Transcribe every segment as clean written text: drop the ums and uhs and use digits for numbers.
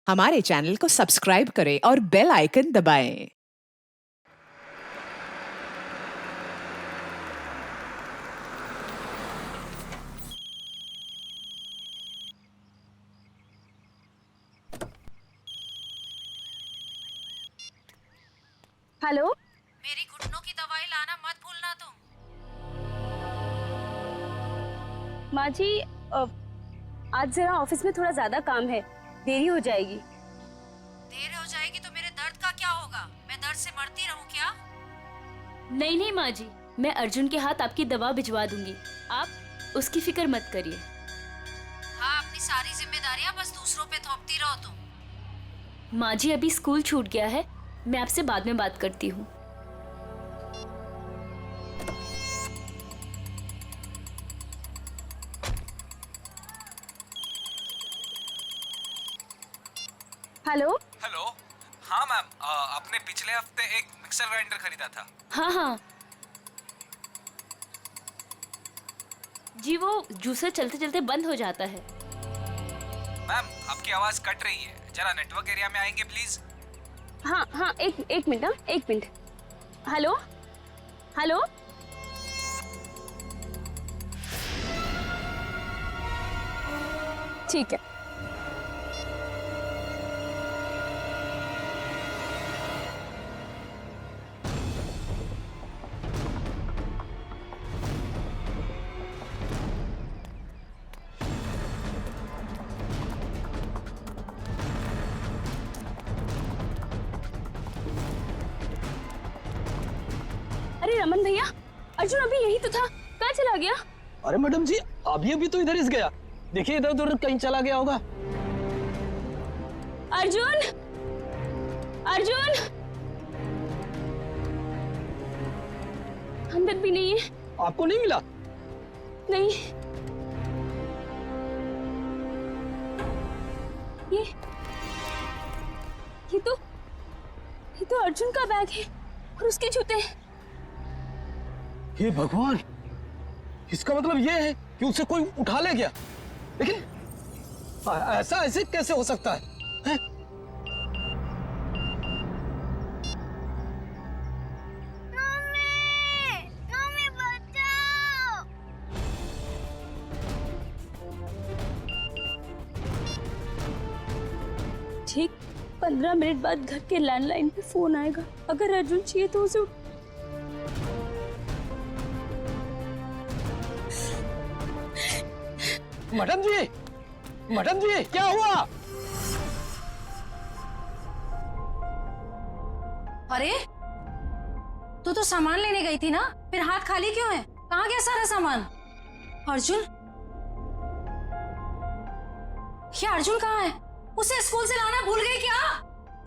हमारे चैनल को सब्सक्राइब करें और बेल आइकन दबाएं। हेलो। मेरी घुटनों की दवाई लाना मत भूलना तुम। माँ जी, आज जरा ऑफिस में थोड़ा ज्यादा काम है, देरी हो जाएगी। देर हो जाएगी तो मेरे दर्द का क्या होगा? मैं दर्द से मरती रहूं क्या? नहीं नहीं माँ जी, मैं अर्जुन के हाथ आपकी दवा भिजवा दूंगी। आप उसकी फिक्र मत करिए। हाँ, अपनी सारी जिम्मेदारियां बस दूसरों पे थोपती रहो तुम। माँ जी अभी स्कूल छूट गया है, मैं आपसे बाद में बात करती हूँ। हेलो। हेलो। हाँ मैम, आपने पिछले हफ्ते एक मिक्सर ग्राइंडर खरीदा था। हाँ हाँ जी, वो जूसर चलते चलते बंद हो जाता है। मैम, आपकी आवाज कट रही है, जरा नेटवर्क एरिया में आएंगे प्लीज। हाँ हाँ, एक मिनट, हाँ एक मिनट। Hello hello. ठीक है। अरे रमन भैया, अर्जुन अभी यही तो था, कहाँ चला गया? अरे मैडम जी, अभी अभी तो इधर ही गया। देखिए इधर उधर कहीं चला गया होगा। अर्जुन, अर्जुन अंदर भी नहीं है। आपको नहीं मिला? नहीं। ये ये तो ये तो अर्जुन का बैग है और उसके जूते। हे भगवान, इसका मतलब ये है कि उसे कोई उठा ले गया। लेकिन ऐसा ऐसे कैसे हो सकता है? मम्मी बचाओ। ठीक 15 मिनट बाद घर के लैंडलाइन पे फोन आएगा। अगर अर्जुन चाहिए तो उसे मैडम जी, मैडम जी क्या हुआ? अरे, तू तो सामान लेने गई थी ना, फिर हाथ खाली क्यों है? कहाँ गया सारा सामान? अर्जुन, ये अर्जुन कहाँ है? उसे स्कूल से लाना भूल गई क्या?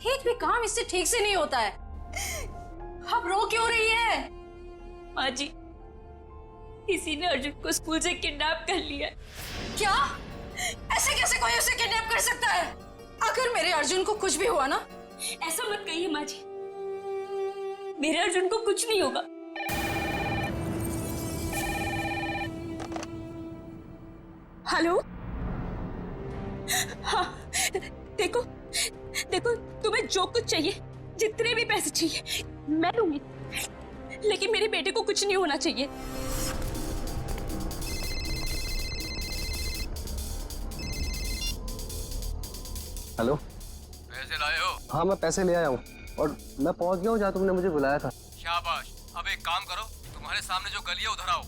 एक भी काम इससे ठीक से नहीं होता है। अब रो क्यों रही है? माँ जी, किसी ने अर्जुन को स्कूल से किडनैप कर लिया। क्या? ऐसे कैसे कोई उसे किडनैप कर सकता है? अगर मेरे अर्जुन को कुछ भी हुआ ना। ऐसा मत कहिए माँ जी, मेरे अर्जुन को कुछ नहीं होगा। हेलो। हाँ, देखो देखो, तुम्हें जो कुछ चाहिए, जितने भी पैसे चाहिए मैं दूंगी, लेकिन मेरे बेटे को कुछ नहीं होना चाहिए। हेलो। पैसे लाए हो? हाँ मैं पैसे ले आया हूँ और मैं पहुँच गया हूँ जहाँ तुमने मुझे बुलाया था। शाबाश। अब एक काम करो, तुम्हारे सामने जो गली है उधर आओ।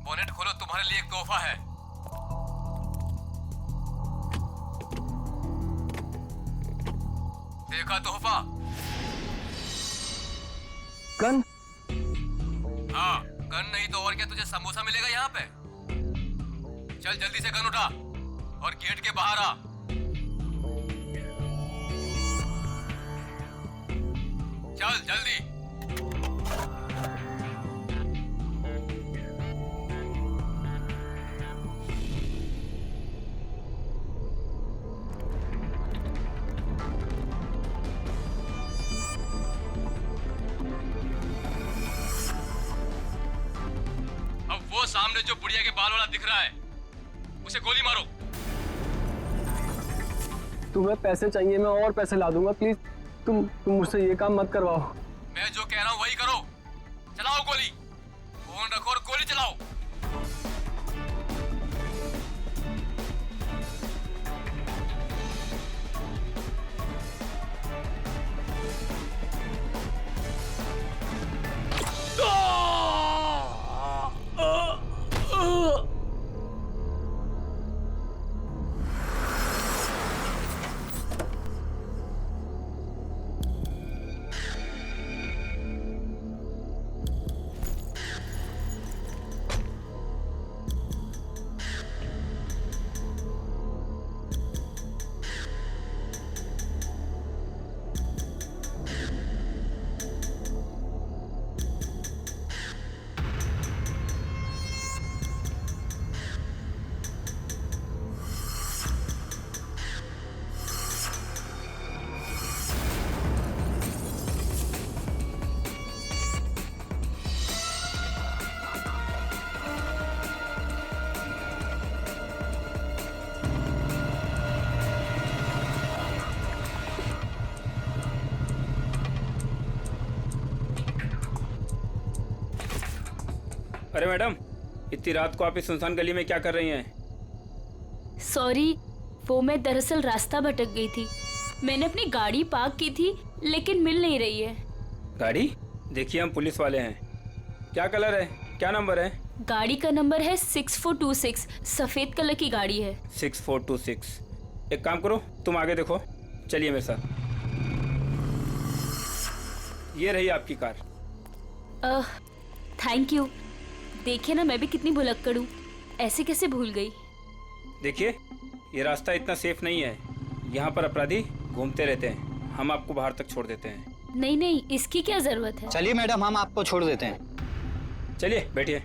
बोनेट खोलो, तुम्हारे लिए एक तोहफा है। देखा तोहफा? गन? हाँ, गन नहीं तो और क्या, तुझे समोसा मिलेगा यहाँ पे। चल जल्दी से गन उठा और गेट के बाहर आ। चल जल्दी। वो सामने जो बुढ़िया के बाल वाला दिख रहा है, उसे गोली मारो। तुम्हें पैसे चाहिए, मैं और पैसे ला दूंगा। प्लीज तुम मुझसे ये काम मत करवाओ। मैं जो कह रहा हूँ वही करो। चलाओ गोली, फोन रखो और गोली चलाओ। अरे मैडम, इतनी रात को आप इस सुनसान गली में क्या कर रही हैं? सॉरी, वो मैं दरअसल रास्ता भटक गई थी। मैंने अपनी गाड़ी पार्क की थी लेकिन मिल नहीं रही है। गाड़ी? देखिए हम पुलिस वाले हैं। क्या कलर है, क्या नंबर है? गाड़ी का नंबर है 6426, सफेद कलर की गाड़ी है। 6426। एक काम करो, तुम आगे देखो, चलिए मेरे साथ। ये रही आपकी कार। Thank you. देखिए ना, मैं भी कितनी भुलक्कड़ हूँ, ऐसे कैसे भूल गई। देखिए, ये रास्ता इतना सेफ नहीं है, यहाँ पर अपराधी घूमते रहते हैं। हम आपको बाहर तक छोड़ देते हैं। नहीं नहीं, इसकी क्या जरूरत है। चलिए मैडम, हम आपको छोड़ देते हैं। चलिए बैठिए।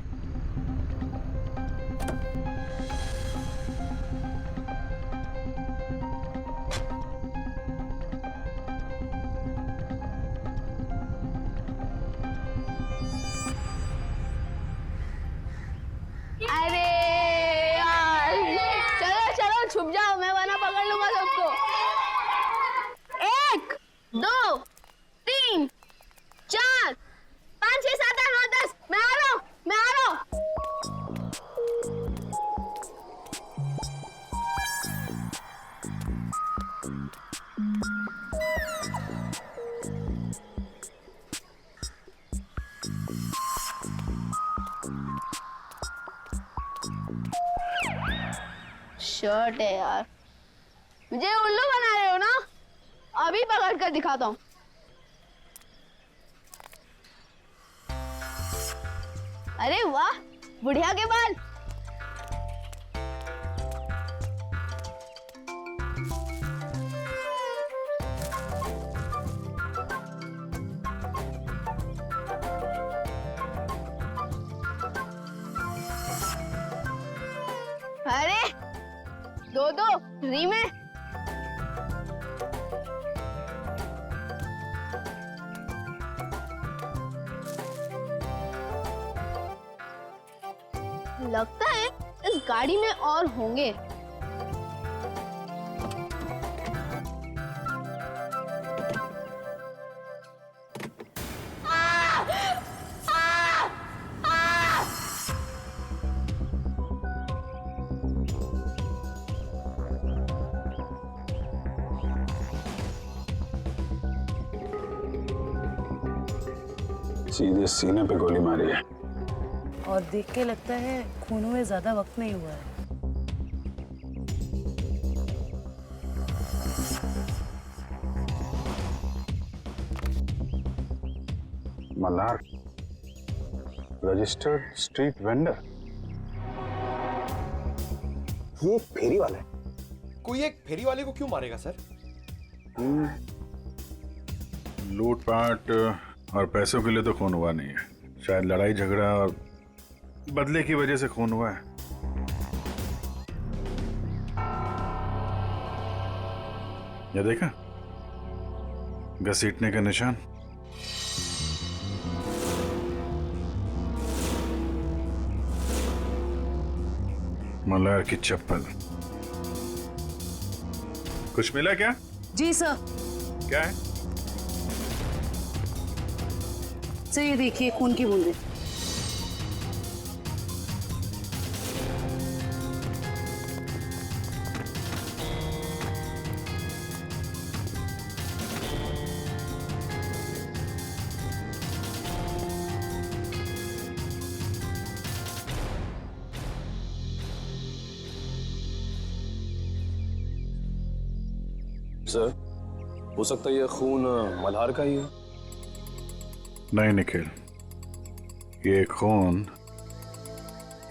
अरे यार, चलो चलो छुप जाओ, मैं वरना पकड़ लूंगा सबको। 1 2 3 4 5 6 7 8 9 10। मैं आ रहा हूँ, मैं आ रहा हूँ। शर्ट है यार, मुझे उल्लू बना रहे हो ना? अभी पकड़ कर दिखाता हूँ। अरे वाह, बुढ़िया के बाल। अरे 2 फ्री में। लगता है इस गाड़ी में और होंगे। सीधे सीने पे गोली मारी है। और देख के लगता है खून में ज्यादा वक्त नहीं हुआ है। Malhar, registered street vendor. ये एक फेरी वाला है। कोई एक फेरी वाले को क्यों मारेगा सर? लूटपाट और पैसों के लिए तो खून हुआ नहीं है, शायद लड़ाई झगड़ा और बदले की वजह से खून हुआ है। ये देखा, घसीटने का निशान। मल्हार की चप्पल। कुछ मिला क्या? जी सर। क्या है? सर ये देखिए खून की बूंदें। सर, हो सकता है ये खून मल्हार का ही है। नहीं निखिल, ये खून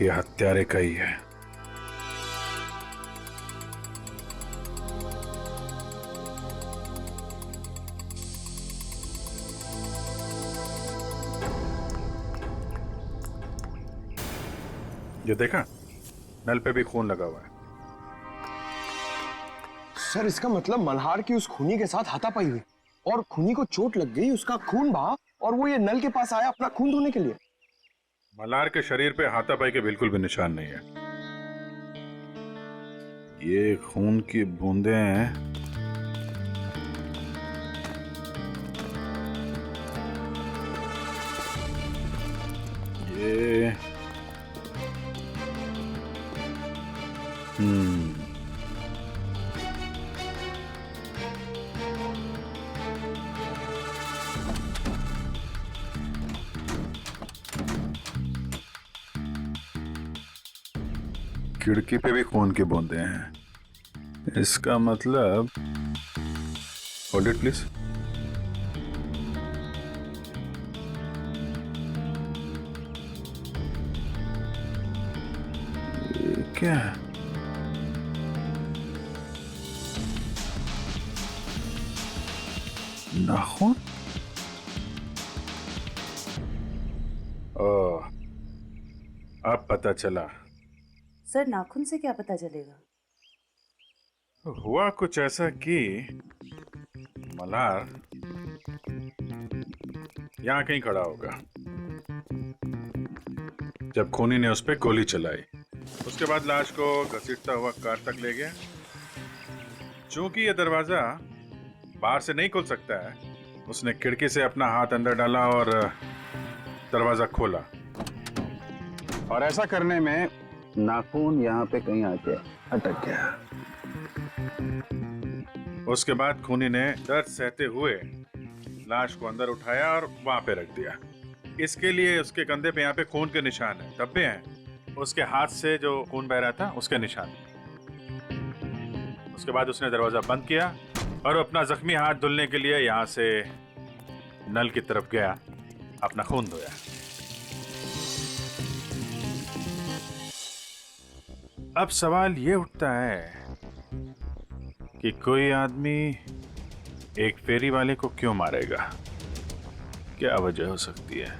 ये हत्यारे का ही है। ये देखा, नल पे भी खून लगा हुआ है। सर इसका मतलब मल्हार की उस खूनी के साथ हाथापाई हुई और खूनी को चोट लग गई, उसका खून बहा और वो ये नल के पास आया अपना खून धोने के लिए। मल्हार के शरीर पे हाथापाई के बिल्कुल भी निशान नहीं है। ये खून की बूंदें हैं। ये खिड़की पे भी खून की बूंदें हैं। इसका मतलब, होल्ड इट प्लीज। ये क्या है? नाखून? ओह, अब पता चला। सर नाखून से क्या पता चलेगा? हुआ कुछ ऐसा कि मल्हार यहां कहीं खड़ा होगा जब खूनी ने उस पर गोली चलाई। उसके बाद लाश को घसीटता हुआ कार तक ले गया। चूंकि यह दरवाजा बाहर से नहीं खुल सकता है, उसने खिड़की से अपना हाथ अंदर डाला और दरवाजा खोला। और ऐसा करने में नाखून यहाँ पे कहीं आके अटक गया। उसके बाद खूनी ने दर्द सहते हुए लाश को अंदर उठाया और वहां पे रख दिया। इसके लिए उसके कंधे पे यहाँ पे खून के निशान है, धब्बे हैं। उसके हाथ से जो खून बह रहा था उसके निशान। उसके बाद उसने दरवाजा बंद किया और अपना जख्मी हाथ धुलने के लिए यहाँ से नल की तरफ गया, अपना खून धोया। अब सवाल ये उठता है कि कोई आदमी एक फेरी वाले को क्यों मारेगा? क्या वजह हो सकती है?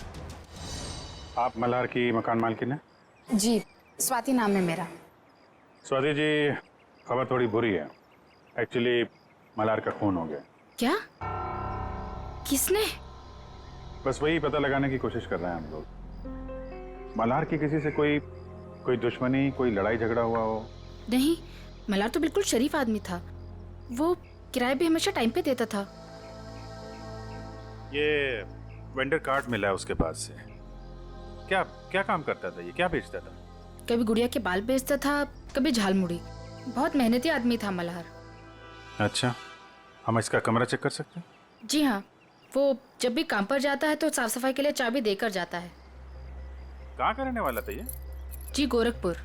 आप मल्हार की मकान मालकिन है? जी, स्वाति नाम है मेरा। स्वाति जी, खबर थोड़ी बुरी है। एक्चुअली मल्हार का खून हो गया। क्या? किसने? बस वही पता लगाने की कोशिश कर रहे हैं हम लोग। मल्हार की किसी से कोई दुश्मनी, कोई लड़ाई झगड़ा हुआ हो? नहीं, मल्हार तो बिल्कुल शरीफ आदमी था। वो किराए भी हमेशा टाइम पे देता था। ये वेंडर कार्ड मिला है उसके पास से। क्या क्या काम करता था ये? क्या बेचता था? कभी गुड़िया के बाल बेचता था, कभी झालमुड़ी। बहुत मेहनती आदमी था मल्हार। अच्छा, हम इसका कमरा चेक कर सकते हैं? जी हाँ, वो जब भी काम पर जाता है तो साफ सफाई के लिए चाबी देकर जाता है। कहाँ का रहने वाला था ये? जी, गोरखपुर।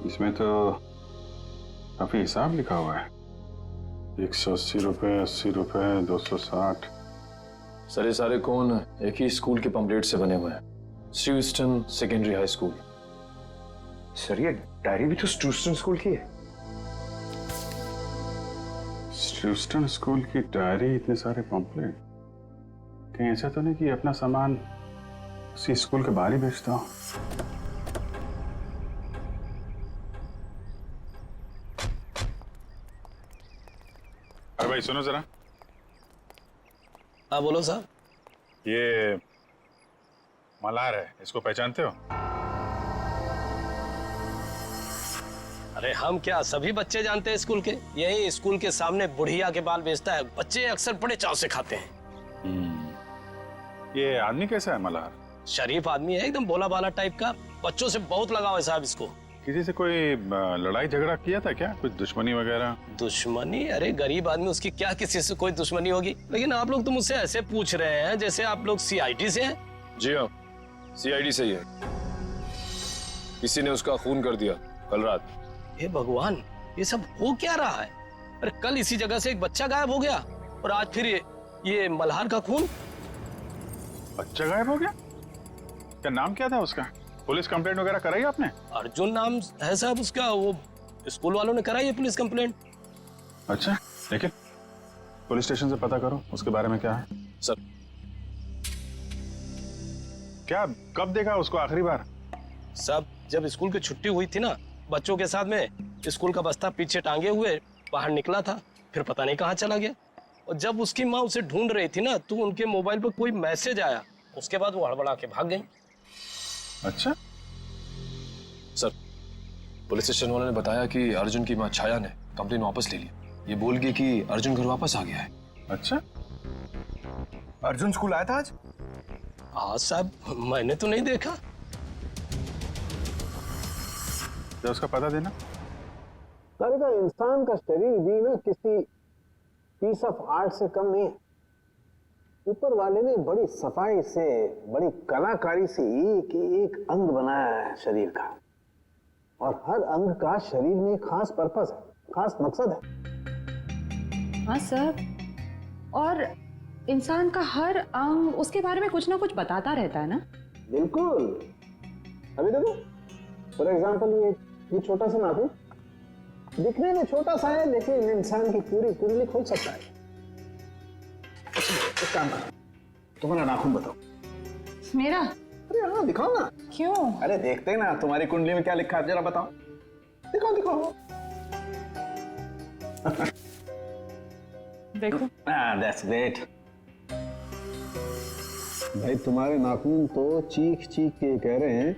इसमें तो काफी हिसाब लिखा हुआ है। 180 रुपए, 80 रुपए, 260। सर ये सारे कौन एक ही स्कूल के पंपलेट से बने हुए हैं, स्टूस्टन सेकेंडरी हाई स्कूल। सर ये डायरी भी तो स्टूस्टन स्कूल की है। स्टूस्टन स्कूल की डायरी, इतने सारे पंपलेट, कहीं ऐसा तो नहीं कि अपना सामान उसी स्कूल के बाहर ही बेचता हूँ? अरे भाई सुनो जरा। हाँ बोलो साहब। ये मल्हार है, इसको पहचानते हो? अरे हम क्या, सभी बच्चे जानते हैं स्कूल के। यही स्कूल के सामने बुढ़िया के बाल बेचता है, बच्चे अक्सर बड़े चाव से खाते हैं। ये आदमी कैसा है मल्हार? शरीफ आदमी है, एकदम भोला भाला टाइप का। बच्चों से बहुत लगाव है साहब इसको। किसी से कोई लड़ाई झगड़ा किया था क्या? कुछ दुश्मनी वगैरह? दुश्मनी? अरे गरीब आदमी, उसकी क्या किसी से कोई दुश्मनी होगी। लेकिन आप लोग तो मुझसे ऐसे पूछ रहे हैं जैसे आप लोग सीआईडी से हैं। जी हाँ, सीआईडी से ही है। किसी ने उसका खून कर दिया कल रात। हे भगवान, ये सब हो क्या रहा है? अरे कल इसी जगह से एक बच्चा गायब हो गया और आज फिर ये मल्हार का खून। बच्चा गायब हो गया? क्या नाम क्या था उसका? पुलिस कंप्लेंट वगैरह कराई आपने? अर्जुन नाम है साहब उसका। वो स्कूल वालों ने कराई है पुलिस कंप्लेंट। अच्छा, लेकिन पुलिस स्टेशन से पता करो उसके बारे में क्या है। सर क्या कब देखा उसको आखिरी बार? सब जब स्कूल की छुट्टी हुई थी ना, बच्चों के साथ में स्कूल का बस्ता पीछे टांगे हुए बाहर निकला था, फिर पता नहीं कहाँ चला गया। और जब उसकी माँ उसे ढूंढ रही थी ना, तो उनके मोबाइल पर कोई मैसेज आया, उसके बाद वो हड़बड़ा के भाग गई। अच्छा सर, पुलिस स्टेशन वालों ने बताया कि अर्जुन की मां छाया ने कंप्लेन वापस ले ली। ये बोल गई कि अर्जुन घर वापस आ गया है। अच्छा, अर्जुन स्कूल आया था आज? हाँ साहब, मैंने तो नहीं देखा। तो उसका पता देना। सारे का इंसान का शरीर भी ना किसी पीस ऑफ आर्ट से कम नहीं है। ऊपर वाले ने बड़ी सफाई से, बड़ी कलाकारी से एक एक अंग बनाया है शरीर का, और हर अंग का शरीर में एक खास पर्पस है, खास मकसद है। हाँ सर, और इंसान का हर अंग उसके बारे में कुछ ना कुछ बताता रहता है ना। बिल्कुल। अभी देखो फॉर एग्जाम्पल ये छोटा सा नाखून दिखने में छोटा सा है, लेकिन इंसान की पूरी कुंडली खोल सकता है। एक काम करो, तुम्हारा नाखून बताओ। मेरा? अरे हाँ दिखाओ ना। क्यों? अरे देखते हैं ना तुम्हारी कुंडली में क्या लिखा है, जरा बताओ। दिखाओ दिखाओ। देखो। That's great. भाई तुम्हारे नाखून तो चीख चीख के कह रहे हैं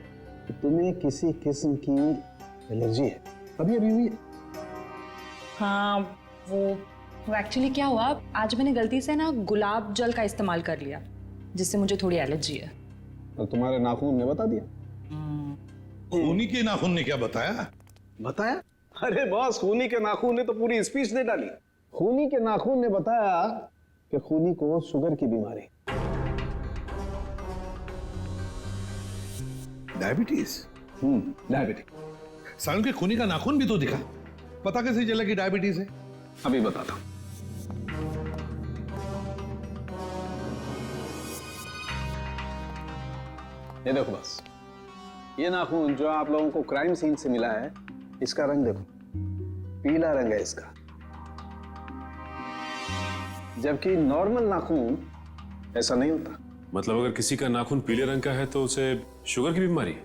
कि तुम्हें किसी किस्म की एलर्जी है। अभी अभी हुई है। हाँ वो एक्चुअली क्या हुआ, आज मैंने गलती से ना गुलाब जल का इस्तेमाल कर लिया, जिससे मुझे थोड़ी एलर्जी है। तो तुम्हारे नाखून ने बता दिया? खूनी के नाखून ने क्या बताया? बताया? अरे बॉस, खूनी के नाखून ने तो पूरी स्पीच दे डाली। खूनी के नाखून ने बताया कि खूनी को शुगर की बीमारी, डायबिटीज। डायबिटीज। सालों के खूनी का नाखून भी तो दिखा, पता कैसे चला कि डायबिटीज है? अभी बताता हूं। ये देखो बस, ये नाखून जो आप लोगों को क्राइम सीन से मिला है, इसका रंग देखो, पीला रंग है इसका। जबकि नॉर्मल नाखून ऐसा नहीं होता। मतलब अगर किसी का नाखून पीले रंग का है तो उसे शुगर की बीमारी है?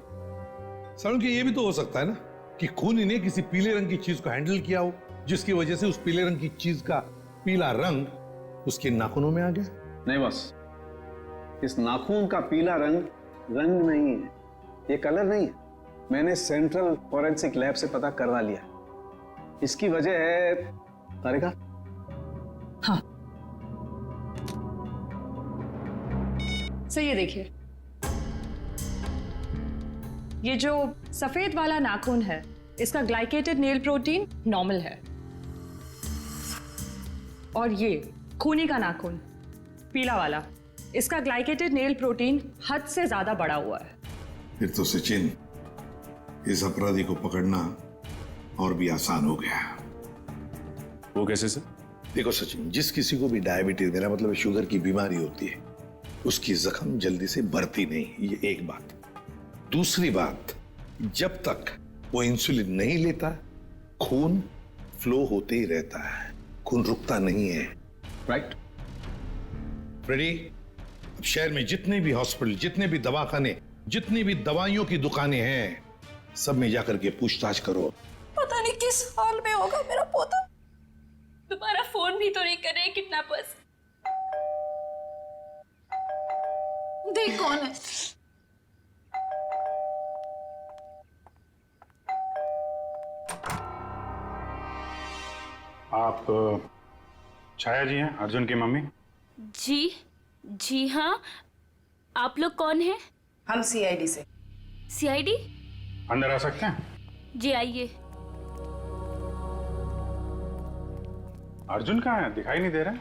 सालों के ये भी तो हो सकता है ना कि खूनी ने किसी पीले रंग की चीज को हैंडल किया हो, जिसकी वजह से उस पीले रंग की चीज का पीला रंग उसके नाखूनों में आ गया। नहीं बस, इस नाखून का पीला रंग रंग नहीं है, ये कलर नहीं है। मैंने सेंट्रल फॉरेंसिक लैब से पता करवा लिया। इसकी वजह है तारिका। हाँ सही है, देखिए ये जो सफेद वाला नाखून है, इसका ग्लाइकेटेड नेल प्रोटीन नॉर्मल है, और ये खूनी का नाखून पीला वाला, इसका ग्लाइकेटेड नेल प्रोटीन हद से ज्यादा बढ़ा हुआ है। फिर तो सचिन, इस अपराधी को पकड़ना और भी आसान हो गया। वो कैसे सर? देखो सचिन, जिस किसी को भी डायबिटीज, मेरा मतलब शुगर की बीमारी होती है, उसकी जख्म जल्दी से बढ़ती नहीं, ये एक बात। दूसरी बात, जब तक वो इंसुलिन नहीं लेता खून फ्लो होते ही रहता है, खून रुकता नहीं है। राइट फ्रेडी, अब शहर में जितने भी हॉस्पिटल, जितने भी दवाखाने, जितनी भी दवाइयों की दुकानें हैं, सब में जाकर के पूछताछ करो। पता नहीं किस हाल में होगा मेरा पोता। तुम्हारा फोन भी तो नहीं कर रहे किडनैपर्स। देख कौन है। आप छाया जी हैं, अर्जुन की मम्मी? जी हाँ। आप लोग कौन हैं? हम सीआईडी से। सीआईडी? अंदर आ सकते हैं? जी आइए। अर्जुन कहाँ है? दिखाई नहीं दे रहा है।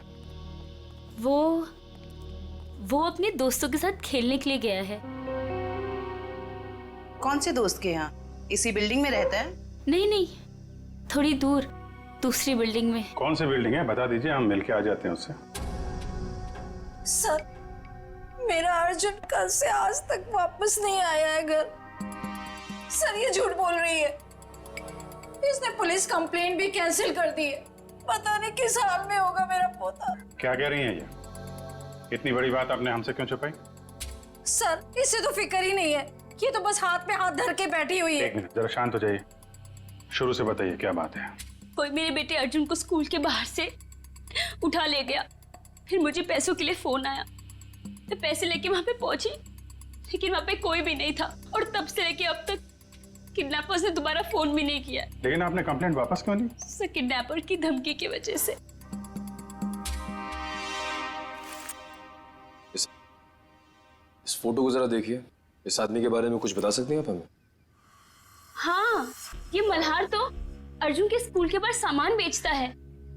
वो अपने दोस्तों के साथ खेलने के लिए गया है। कौन से दोस्त के यहाँ? इसी बिल्डिंग में रहता है? नहीं, थोड़ी दूर, दूसरी बिल्डिंग में। कौन सी बिल्डिंग है बता दीजिए, हम मिलके आ जाते हैं उससे। सर, मेरा अर्जुन कल से आज तक वापस नहीं आया है घर। सर, ये झूठ बोल रही है। इसने पुलिस कंप्लेंट भी कैंसिल कर दी है। पता नहीं किस हाल में होगा मेरा पोता। क्या कह रही हैं ये? इतनी बड़ी बात आपने हमसे क्यों छुपाई? सर, इससे तो फिक्र ही नहीं है। ये तो बस हाथ में हाथ धर के बैठी हुई है। एक मिनट, जरा शांत हो जाइए। शुरू से बताइए क्या बात है। कोई मेरे बेटे अर्जुन को स्कूल के बाहर से उठा ले गया। फिर मुझे पैसों के लिए फोन आया। मैं पैसे लेके वहां पे पहुंची, लेकिन वहां पे कोई भी नहीं था। और तब से लेके अब तक किडनैपर्स ने दोबारा फोन भी नहीं किया। लेकिन आपने कंप्लेंट वापस क्यों ली? सर, किडनैपर की धमकी की वजह से। इस फोटो को जरा देखिए। इस आदमी के बारे में कुछ बता सकते हैं आप हमें? हाँ, ये मल्हार तो अर्जुन के स्कूल के पास सामान बेचता है।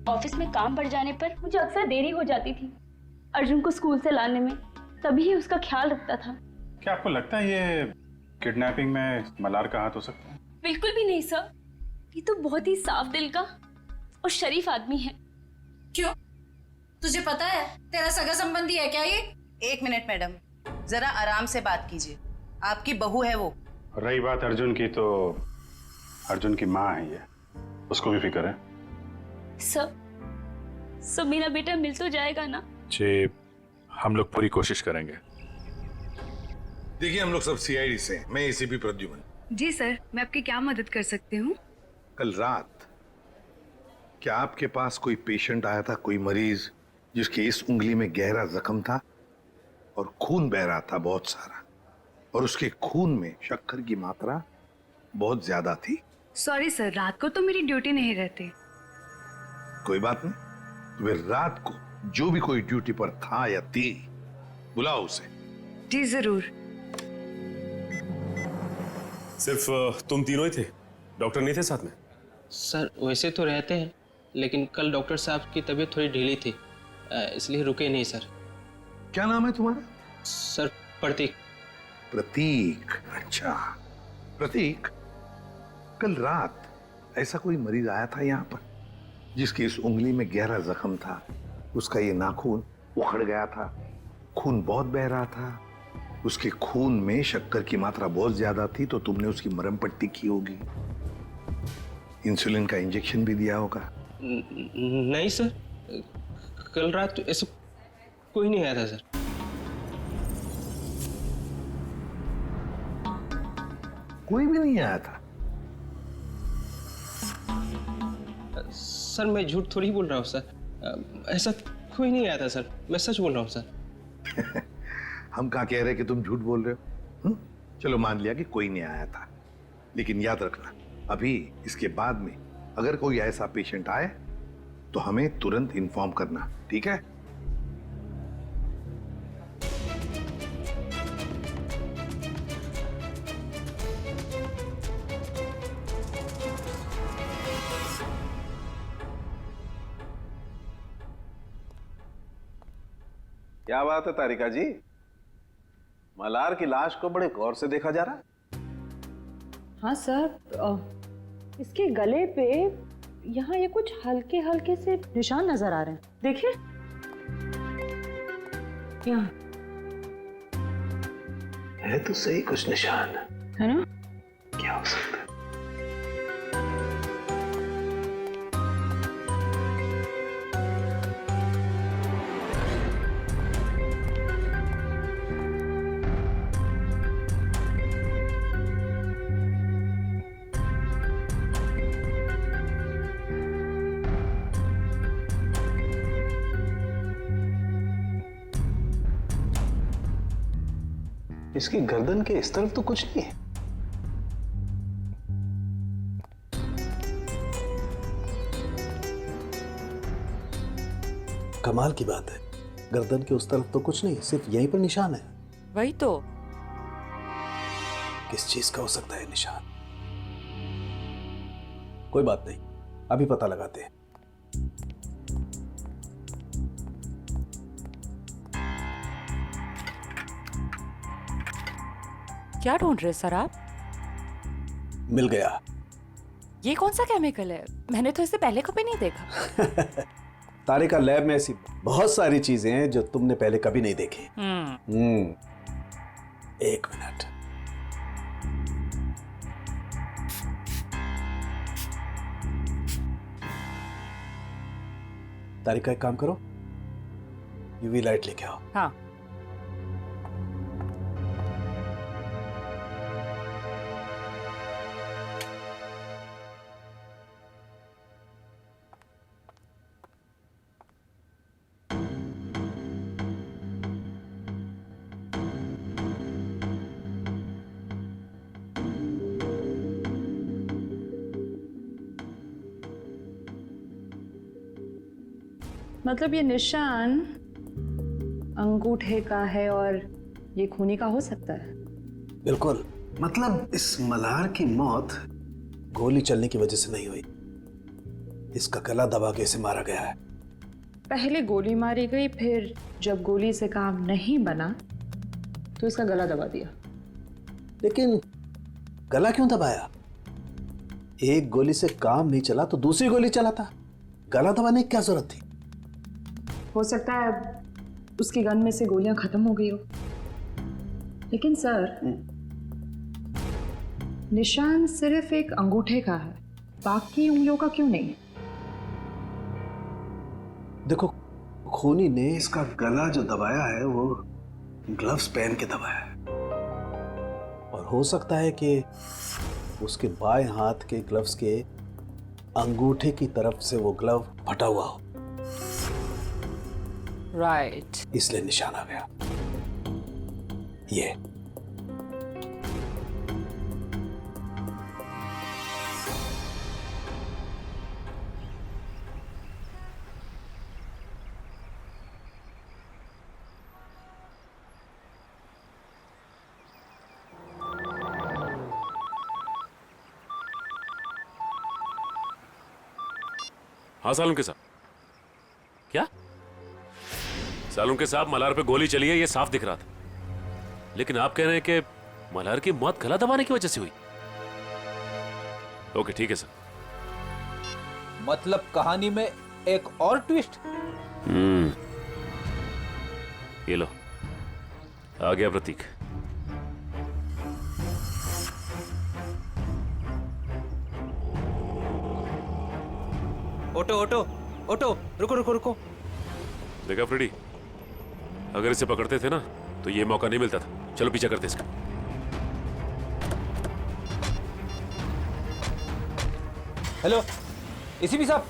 ऑफिस में काम बढ़ जाने पर मुझे अक्सर देरी हो जाती थी अर्जुन को स्कूल से लाने में, तभी ही उसका ख्याल रखता था। क्या आपको लगता है ये किडनैपिंग में मल्हार का हाथ हो सकता है? बिल्कुल भी नहीं सर, ये तो बहुत ही साफ दिल का और शरीफ आदमी है। क्यों? तुझे पता है तेरा सगा संबंधी है क्या ये? एक मिनट मैडम, जरा आराम से बात कीजिए। आपकी बहू है वो। रही बात अर्जुन की, तो अर्जुन की माँ है ये, उसको भी फिक्र है। सर, मेरा बेटा मिल तो जाएगा ना? जी, हम लोग पूरी कोशिश करेंगे। देखिए, हम लोग सब सीआईडी से, मैं एसीपी प्रद्युमन। जी सर, मैं आपकी क्या मदद कर सकती हूँ? कल रात क्या आपके पास कोई पेशेंट आया था, कोई मरीज जिसके इस उंगली में गहरा जख्म था और खून बह रहा था बहुत सारा, और उसके खून में शक्कर की मात्रा बहुत ज्यादा थी? सॉरी सर, रात को तो मेरी ड्यूटी नहीं रहती। कोई बात नहीं, तो फिर रात को जो भी कोई ड्यूटी पर था या थी, बुलाओ उसे। जी जरूर। सिर्फ तुम तीनों ही थे? डॉक्टर नहीं थे साथ में? सर, वैसे तो रहते हैं, लेकिन कल डॉक्टर साहब की तबीयत थोड़ी ढीली थी, इसलिए रुके नहीं सर। क्या नाम है तुम्हारा? सर, प्रतीक। प्रतीक, अच्छा। प्रतीक, कल रात ऐसा कोई मरीज आया था यहाँ पर जिसकी इस उंगली में गहरा जख्म था, उसका ये नाखून उखड़ गया था, खून बहुत बह रहा था, उसके खून में शक्कर की मात्रा बहुत ज्यादा थी, तो तुमने उसकी मरहम पट्टी की होगी, इंसुलिन का इंजेक्शन भी दिया होगा। नहीं सर, कल रात तो ऐसा कोई नहीं आया था सर। कोई भी नहीं आया था? सर, मैं झूठ थोड़ी बोल रहा हूँ सर, ऐसा कोई नहीं आया था सर, मैं सच बोल रहा हूँ सर। हम कहाँ कह रहे कि तुम झूठ बोल रहे हो? चलो मान लिया कि कोई नहीं आया था, लेकिन याद रखना, अभी इसके बाद में अगर कोई ऐसा पेशेंट आए तो हमें तुरंत इन्फॉर्म करना, ठीक है? क्या बात है तारिका जी, मल्हार की लाश को बड़े गौर से देखा जा रहा है। हाँ सर, इसके गले पे यहाँ ये कुछ हल्के हल्के से निशान नजर आ रहे हैं, देखिए यहाँ है तो सही कुछ निशान, है ना? क्या हो सकता है? इसकी गर्दन के इस तरफ तो कुछ नहीं है। कमाल की बात है, गर्दन के उस तरफ तो कुछ नहीं, सिर्फ यहीं पर निशान है। वही तो। किस चीज का हो सकता है निशान? कोई बात नहीं, अभी पता लगाते हैं। क्या ढूंढ रहे सर आप? मिल गया। ये कौन सा केमिकल है? मैंने तो इसे पहले कभी नहीं देखा। तारिका, लैब में ऐसी बहुत सारी चीजें हैं जो तुमने पहले कभी नहीं देखी। एक मिनट। तारिका, एक काम करो, यूवी लाइट लेके आओ। हाँ। मतलब ये निशान अंगूठे का है और ये खूनी का हो सकता है? बिल्कुल। मतलब इस मल्हार की मौत गोली चलने की वजह से नहीं हुई, इसका गला दबा के इसे मारा गया है। पहले गोली मारी गई, फिर जब गोली से काम नहीं बना तो इसका गला दबा दिया। लेकिन गला क्यों दबाया? एक गोली से काम नहीं चला तो दूसरी गोली चलाता, गला दबाने की क्या जरूरत थी? हो सकता है उसकी गन में से गोलियां खत्म हो गई हो। लेकिन सर, निशान सिर्फ एक अंगूठे का है, बाकी उंगलियों का क्यों नहीं? देखो, खूनी ने इसका गला जो दबाया है वो ग्लव्स पहन के दबाया है, और हो सकता है कि उसके बाएं हाथ के ग्लव्स के अंगूठे की तरफ से वो ग्लव फटा हुआ हो। राइट। इसलिए निशान आ गया। ये हाँ सालुन के साहब। क्या? सालुन के साहब, मल्हार पे गोली चली है, ये साफ दिख रहा था, लेकिन आप कह रहे हैं कि मल्हार की मौत गला दबाने की वजह से हुई। ओके, ठीक है सर। मतलब कहानी में एक और ट्विस्ट। ये लो, आ गया प्रतीक। ऑटो ऑटो ऑटो, रुको रुको रुको। देखा फ्रेडी, अगर इसे पकड़ते थे ना तो ये मौका नहीं मिलता था। चलो पीछा करते इसका। हेलो एसीपी साहब,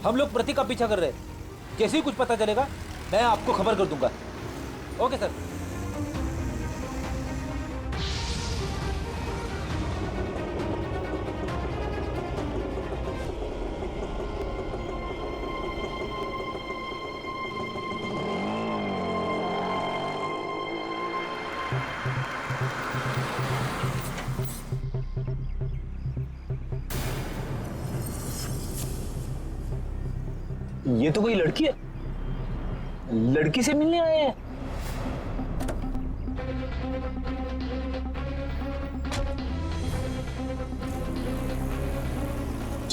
हम लोग प्रतीक का पीछा कर रहे हैं। जैसे ही कुछ पता चलेगा मैं आपको खबर कर दूंगा। Okay sir. ये तो कोई लड़की है, लड़की से मिलने आए हैं।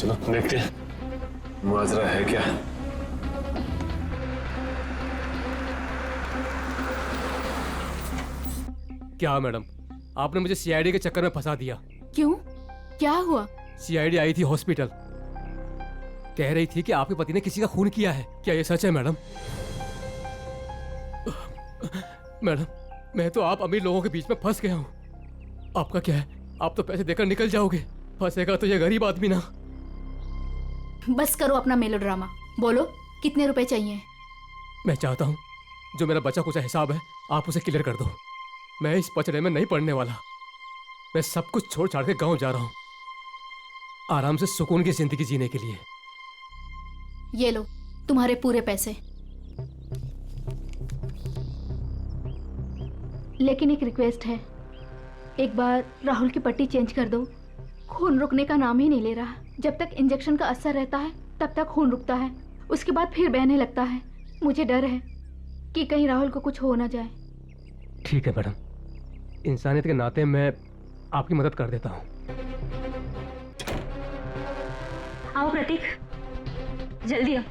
चलो देखते हैं माजरा है क्या। क्या मैडम, आपने मुझे सीआईडी के चक्कर में फंसा दिया। क्यों, क्या हुआ? सीआईडी आई थी हॉस्पिटल, कह रही थी कि आपके पति ने किसी का खून किया है। क्या ये सच है मैडम? मैडम, मैं तो आप अमीर लोगों के बीच में फंस गया हूँ। आपका क्या है, आप तो पैसे देकर निकल जाओगे, फंसेगा तो ये गरीब आदमी ना। बस करो अपना मेलोड्रामा, बोलो कितने रुपए चाहिए? मैं चाहता हूँ जो मेरा बचा कुचा हिसाब है आप उसे क्लियर कर दो। मैं इस पचड़े में नहीं पड़ने वाला। मैं सब कुछ छोड़ छाड़ के गांव जा रहा हूँ, आराम से सुकून की जिंदगी जीने के लिए। ये लो तुम्हारे पूरे पैसे। लेकिन एक रिक्वेस्ट है, एक बार राहुल की पट्टी चेंज कर दो। खून रुकने का नाम ही नहीं ले रहा। जब तक इंजेक्शन का असर रहता है तब तक खून रुकता है, उसके बाद फिर बहने लगता है। मुझे डर है कि कहीं राहुल को कुछ हो ना जाए। ठीक है मैडम, इंसानियत के नाते मैं आपकी मदद कर देता हूँ। आओ प्रतीक, जल्दी आओ,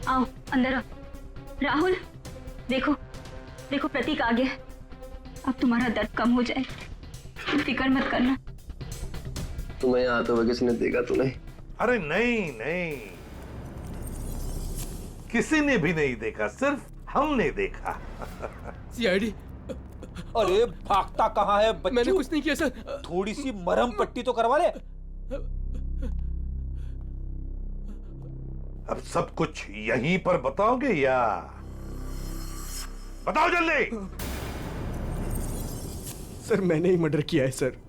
आओ अंदर आओ। राहुल देखो, देखो प्रतीक आ गया। अब तुम्हारा दर्द कम हो जाए, फिक्र मत करना। तुम्हें यहाँ आते हुए किसी ने देखा तो नहीं? अरे नहीं नहीं, किसी ने भी नहीं देखा, सिर्फ हमने देखा। सीआईडी। अरे भागता कहाँ है बच्चू? मैंने कुछ नहीं किया सर। थोड़ी सी मरहम पट्टी तो करवा ले। अब सब कुछ यहीं पर बताओगे या बताओ जल्दी। सर मैंने ही मर्डर किया है सर।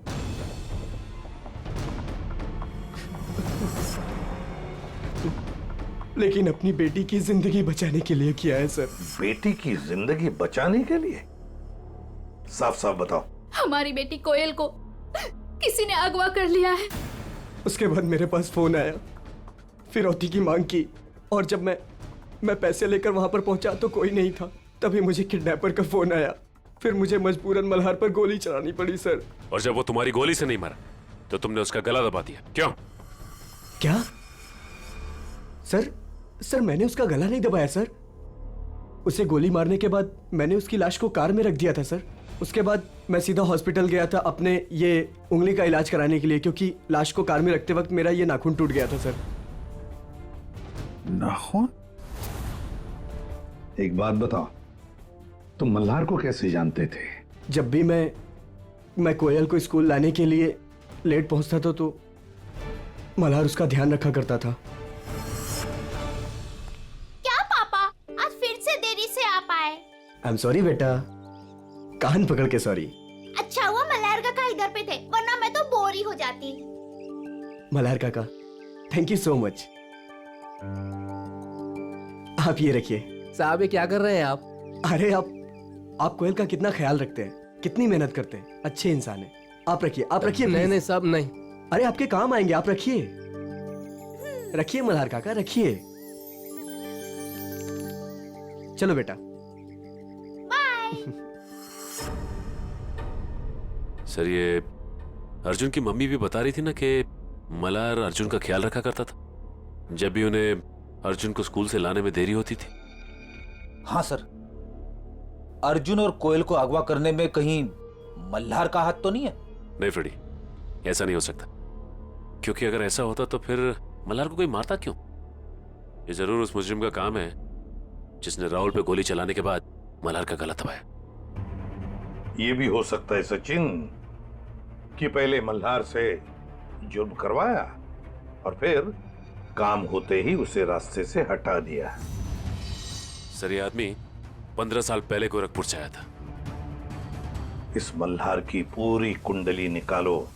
लेकिन अपनी बेटी की जिंदगी बचाने के लिए किया है सर। बेटी की जिंदगी बचाने के लिए? साफ साफ बताओ। हमारी बेटी कोयल को किसी ने अगवा कर लिया है। उसके बाद मेरे पास फोन आया, फिरौती की मांग की, और जब मैं पैसे लेकर वहां पर पहुंचा तो कोई नहीं था। तभी मुझे किडनैपर का फोन आया, फिर मुझे मजबूरन मल्हार पर गोली चलानी पड़ी सर। और जब वो तुम्हारी गोली से नहीं मरा तो तुमने उसका गला दबा दिया, क्यों? क्या सर मैंने उसका गला नहीं दबाया सर। उसे गोली मारने के बाद मैंने उसकी लाश को कार में रख दिया था सर। उसके बाद मैं सीधा हॉस्पिटल गया था अपने ये उंगली का इलाज कराने के लिए, क्योंकि लाश को कार में रखते वक्त मेरा ये नाखून टूट गया था सर। नाखून? एक बात बताओ, तुम मल्हार को कैसे जानते थे? जब भी मैं कोयल को स्कूल लाने के लिए लेट पहुंचता था तो मल्हार उसका ध्यान रखा करता था। क्या पापा, आज फिर से देरी से आ पाए? आई एम सॉरी बेटा, कान पकड़ के सॉरी। अच्छा हुआ मल्हार काका इधर पे थे, वरना मैं तो बोर ही हो जाती। मल्हार काका, थैंक यू सो मच। आप ये रखिए। साहब ये क्या कर रहे हैं आप? अरे आप कोयल का कितना ख्याल रखते हैं, कितनी मेहनत करते हैं, अच्छे इंसान हैं। आप रखिए, आप रखिए। नहीं साहब नहीं। अरे आपके काम आएंगे, आप रखिए। रखिए मल्हार काका, रखिए। चलो बेटा। सर ये अर्जुन की मम्मी भी बता रही थी ना कि मल्हार अर्जुन का ख्याल रखा करता था जब भी उन्हें अर्जुन को स्कूल से लाने में देरी होती थी। हाँ सर, अर्जुन और कोयल को अगवा करने में कहीं मल्हार का हाथ तो नहीं है? नहीं फ्रेडी, ऐसा नहीं हो सकता, क्योंकि अगर ऐसा होता तो फिर मल्हार को कोई मारता क्यों? ये जरूर उस मुजरिम का काम है जिसने राहुल पे गोली चलाने के बाद मल्हार का गला दबाया। ये भी हो सकता है सचिन कि पहले मल्हार से जुर्म करवाया और फिर काम होते ही उसे रास्ते से हटा दिया। सर ये आदमी 15 साल पहले गोरखपुर से आया था। इस मल्हार की पूरी कुंडली निकालो।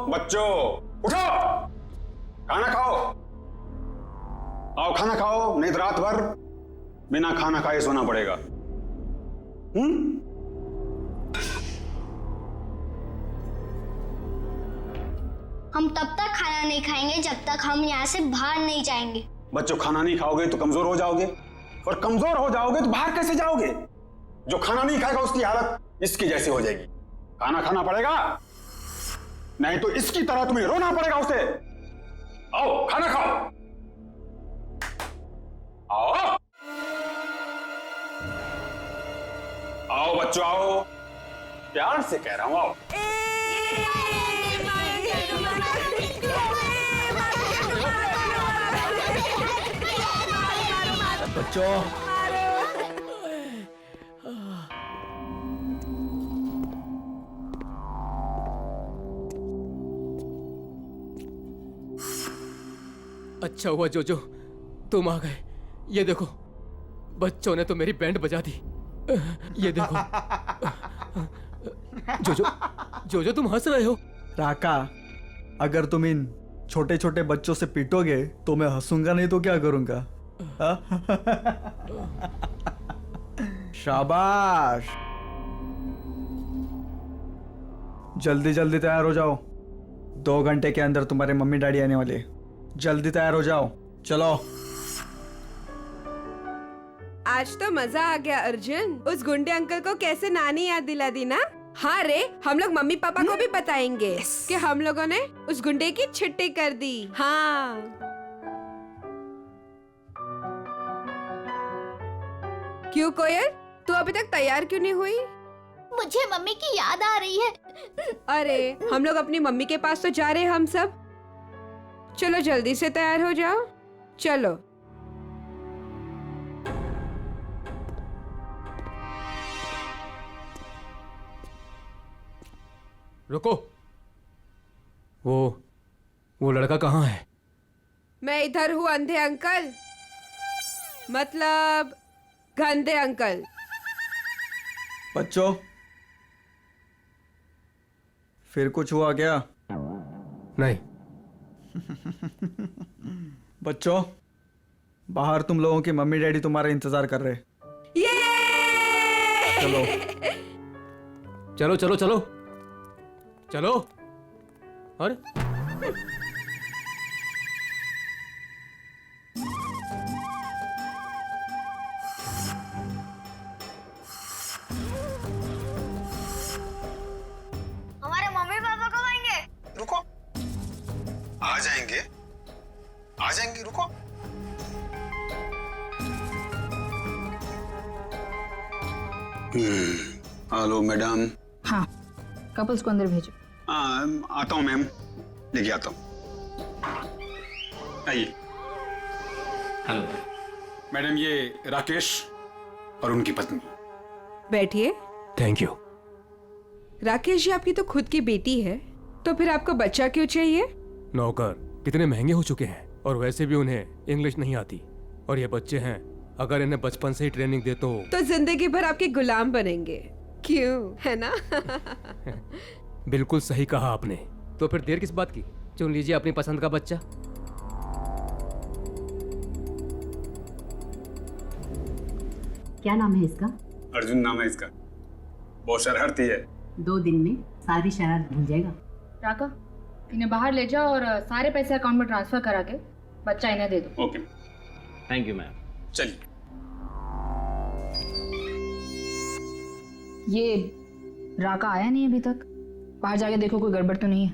बच्चों उठो, खाना खाओ। आओ खाना खाओ, नहीं तो रात भर बिना खाना खाए सोना पड़ेगा। हम तब तक खाना नहीं खाएंगे जब तक हम यहाँ से बाहर नहीं जाएंगे। बच्चों, खाना नहीं खाओगे तो कमजोर हो जाओगे, और कमजोर हो जाओगे तो बाहर कैसे जाओगे? जो खाना नहीं खाएगा उसकी हालत इसकी जैसी हो जाएगी। खाना खाना पड़ेगा, नहीं तो इसकी तरह तुम्हें रोना पड़ेगा उसे। आओ खाना खाओ, आओ आओ बच्चों आओ, प्यार से कह रहा हूं आओ। बच्चों अच्छा हुआ जोजो तुम आ गए। ये देखो बच्चों ने तो मेरी बैंड बजा दी। ये देखो जोजो जोजो तुम हंस रहे हो। राका, अगर तुम इन छोटे छोटे बच्चों से पीटोगे तो मैं हंसूंगा, नहीं तो क्या करूंगा? शाबाश, जल्दी जल्दी तैयार हो जाओ, 2 घंटे के अंदर तुम्हारे मम्मी डैडी आने वाले। जल्दी तैयार हो जाओ, चलो। आज तो मजा आ गया अर्जुन। उस गुंडे अंकल को कैसे नानी याद दिला दी ना। हाँ रे, हम लोग मम्मी पापा को भी बताएंगे कि हम लोगों ने उस गुंडे की छुट्टी कर दी। हाँ क्यों कोयल, तू अभी तक तैयार क्यों नहीं हुई? मुझे मम्मी की याद आ रही है। अरे हम लोग अपनी मम्मी के पास तो जा रहे हैं हम सब। चलो जल्दी से तैयार हो जाओ, चलो। रुको, वो लड़का कहाँ है? मैं इधर हूँ अंधे अंकल, मतलब गंदे अंकल। बच्चों, फिर कुछ हुआ क्या? नहीं। बच्चों, बाहर तुम लोगों की मम्मी डैडी तुम्हारा इंतजार कर रहे। चलो चलो चलो चलो चलो। अरे हमारे मम्मी पापा कब आएंगे? रुको, आ जाएंगे आ जाएंगे, रुको। Hello madam. हाँ, कपल्स को अंदर भेजो। आता हूँ मैम, लेके आता हूँ। आइए। हेलो मैडम, ये राकेश और उनकी पत्नी। बैठिए। Thank you. राकेश जी, आपकी तो खुद की बेटी है, तो फिर आपको बच्चा क्यों चाहिए? नौकर कितने महंगे हो चुके हैं, और वैसे भी उन्हें इंग्लिश नहीं आती, और ये बच्चे हैं, अगर इन्हें बचपन से ही ट्रेनिंग दे तो जिंदगी भर आपके गुलाम बनेंगे, क्यों, है ना? बिल्कुल सही कहा आपने। तो फिर देर किस बात की, चुन लीजिए अपनी पसंद का बच्चा। क्या नाम है इसका? अर्जुन नाम है इसका। बहुत शरारती है। 2 दिन में सारी शरारत भूल जाएगा। राका, इन्हें बाहर ले जाओ और सारे पैसे अकाउंट में ट्रांसफर करा के बच्चा इन्हें दे दो। Okay, thank you ma'am. चलिए। ये राका आया नहीं अभी तक, बाहर जाके देखो कोई गड़बड़ तो नहीं है।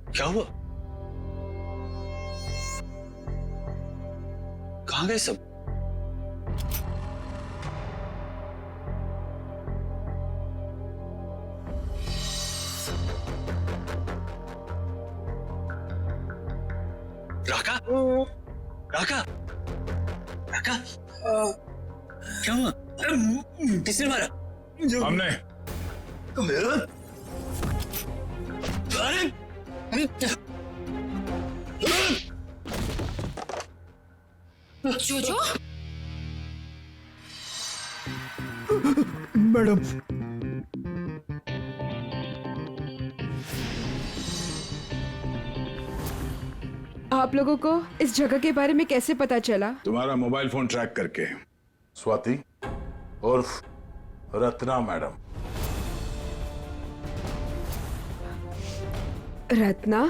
क्या हुआ? कहाँ गए सब? राका? राका? राका? क्या हुआ? किसने मारा? हमने। अरे! जोजो? मैडम, आप लोगों को इस जगह के बारे में कैसे पता चला? तुम्हारा मोबाइल फोन ट्रैक करके। स्वाति उर्फ रत्ना मैडम। रत्ना?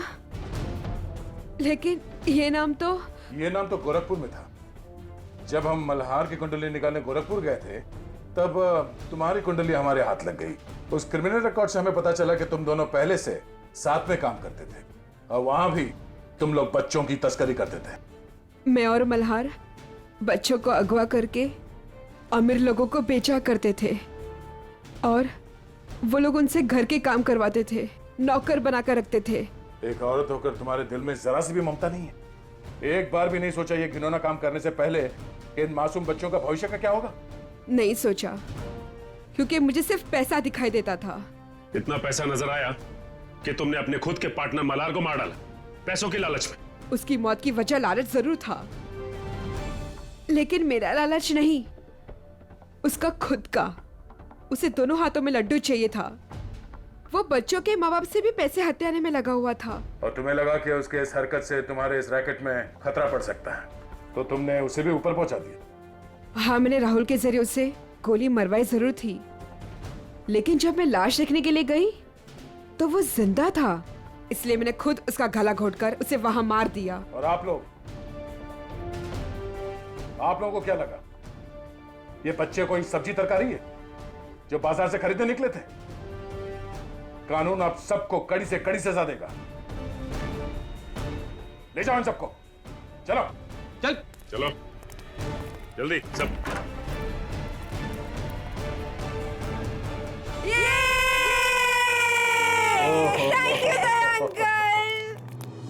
लेकिन ये नाम तो गोरखपुर में था। जब हम मल्हार की कुंडली निकालने गोरखपुर गए थे तब तुम्हारी कुंडली हमारे हाथ लग गई। उस क्रिमिनल रिकॉर्ड से हमें पता चला कि तुम दोनों पहले से साथ में काम करते थे और वहां भी तुम लोग बच्चों की तस्करी करते थे। मैं और मल्हार बच्चों को अगवा करके अमीर लोगों को बेचा करते थे और वो लोग उनसे घर के काम करवाते थे, नौकर बनाकर रखते थे। एक औरत होकर तुम्हारे दिल में जरा सी भी ममता नहीं है? एक बार भी नहीं सोचा ये घिनौना काम करने से पहले कि इन मासूम बच्चों का भविष्य का क्या होगा? नहीं सोचा, क्योंकि मुझे सिर्फ पैसा दिखाई देता था। इतना पैसा नजर आया कि तुमने अपने खुद के पार्टनर मल्हार को मार डाला, पैसों की लालच में। उसकी मौत की वजह लालच जरूर था, लेकिन मेरा लालच नहीं, उसका खुद का। उसे दोनों हाथों में लड्डू चाहिए था। वो बच्चों के माँ बाप से भी पैसे हथियाने में लगा हुआ था। और तुम्हें लगा कि उसके इस हरकत से तुम्हारे इस रैकेट में खतरा पड़ सकता है, तो तुमने उसे भी ऊपर पहुंचा दिया। हाँ, मैंने राहुल के जरिए उसे गोली मरवाई जरूर थी, लेकिन जब मैं लाश देखने के लिए गई तो वो जिंदा था, इसलिए मैंने खुद उसका गला घोटकर उसे वहां मार दिया। और आप लोगों को क्या लगा ये बच्चे कोई सब्जी तरकारी है जो बाजार से खरीदने निकले थे? कानून आप सबको कड़ी से कड़ी सजा देगा। ले जाओ इन सबको, चलो चलो जल्दी सब।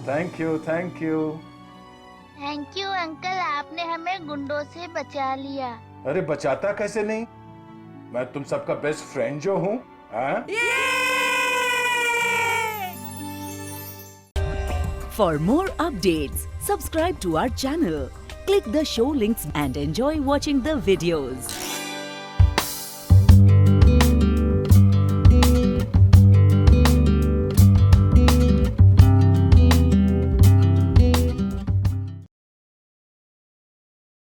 Thank you thank you uncle, आपने हमें गुंडों से बचा लिया। अरे बचाता कैसे नहीं, मैं तुम सबका बेस्ट फ्रेंड जो हूँ। For more updates, subscribe to our channel, click the show links and enjoy watching the videos.